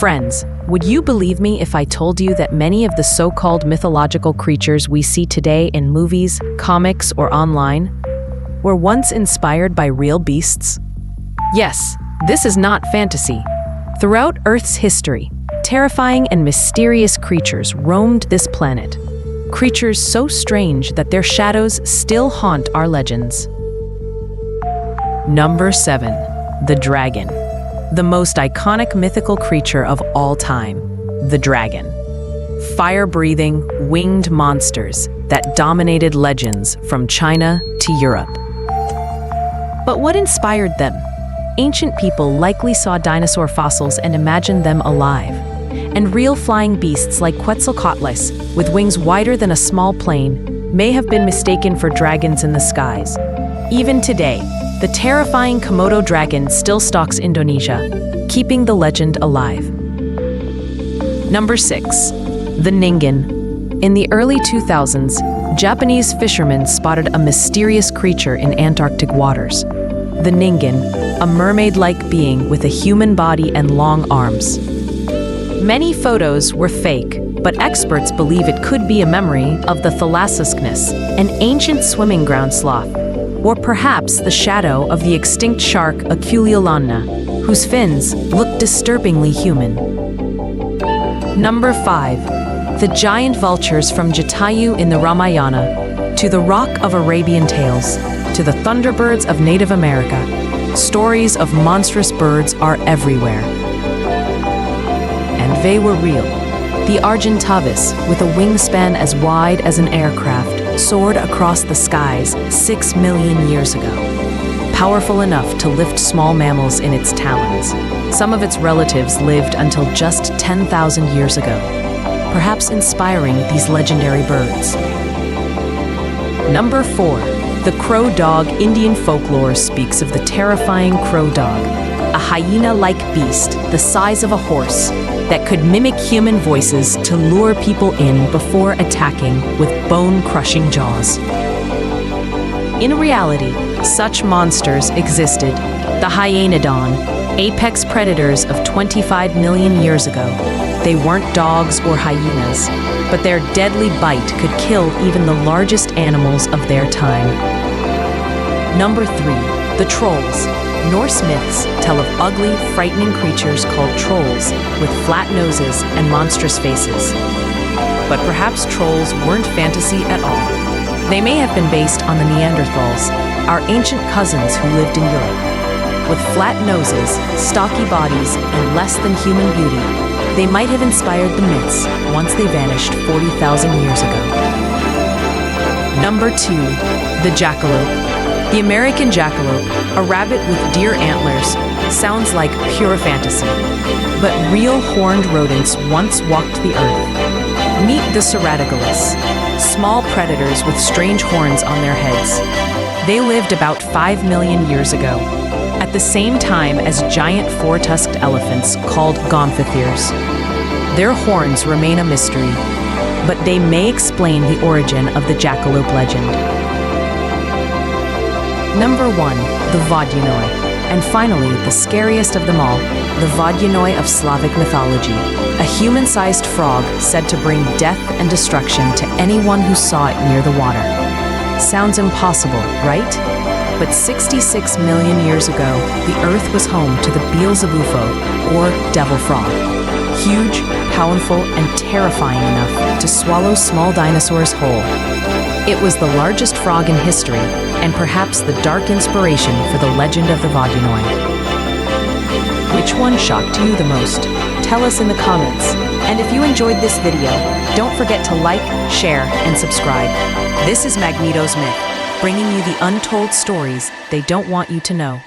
Friends, would you believe me if I told you that many of the so-called mythological creatures we see today in movies, comics, or online were once inspired by real beasts? Yes, this is not fantasy. Throughout Earth's history, terrifying and mysterious creatures roamed this planet. Creatures so strange that their shadows still haunt our legends. Number 7. The Dragon. The most iconic mythical creature of all time, the dragon. Fire-breathing, winged monsters that dominated legends from China to Europe. But what inspired them? Ancient people likely saw dinosaur fossils and imagined them alive. And real flying beasts like Quetzalcoatlus, with wings wider than a small plane, may have been mistaken for dragons in the skies. Even today, the terrifying Komodo dragon still stalks Indonesia, keeping the legend alive. Number 6. The Ningen. In the early 2000s, Japanese fishermen spotted a mysterious creature in Antarctic waters. The Ningen, a mermaid-like being with a human body and long arms. Many photos were fake, but experts believe it could be a memory of the Thalassoscnus, an ancient swimming ground sloth, or perhaps the shadow of the extinct shark Aculeolana, whose fins look disturbingly human. Number 5. The giant vultures from Jatayu in the Ramayana, to the Rock of Arabian Tales, to the Thunderbirds of Native America, stories of monstrous birds are everywhere. And they were real. The Argentavis, with a wingspan as wide as an aircraft, soared across the skies 6 million years ago. Powerful enough to lift small mammals in its talons. Some of its relatives lived until just 10,000 years ago, perhaps inspiring these legendary birds. Number 4. The crow dog. Indian folklore speaks of the terrifying crow dog, a hyena-like beast the size of a horse that could mimic human voices to lure people in before attacking with bone-crushing jaws. In reality, such monsters existed. The hyenodon, apex predators of 25 million years ago. They weren't dogs or hyenas, but their deadly bite could kill even the largest animals of their time. Number 3. The trolls. Norse myths tell of ugly, frightening creatures called trolls with flat noses and monstrous faces. But perhaps trolls weren't fantasy at all. They may have been based on the Neanderthals, our ancient cousins who lived in Europe. With flat noses, stocky bodies, and less than human beauty, they might have inspired the myths once they vanished 40,000 years ago. Number 2. The jackalope. The American jackalope, a rabbit with deer antlers, sounds like pure fantasy. But real horned rodents once walked the earth. Meet the ceratogalus, small predators with strange horns on their heads. They lived about 5 million years ago, at the same time as giant four-tusked elephants called gomphotheres. Their horns remain a mystery, but they may explain the origin of the jackalope legend. Number 1. The Vodunoi. And finally, the scariest of them all, the Vodunoi of Slavic mythology, a human-sized frog said to bring death and destruction to anyone who saw it near the water. Sounds impossible, right? But 66 million years ago, the Earth was home to the Beelzebufo, or devil frog. Huge, powerful, and terrifying enough to swallow small dinosaurs whole. It was the largest frog in history, and perhaps the dark inspiration for the legend of the Vodunoi. Which one shocked you the most? Tell us in the comments. And if you enjoyed this video, don't forget to like, share, and subscribe. This is Magnetos Myth, bringing you the untold stories they don't want you to know.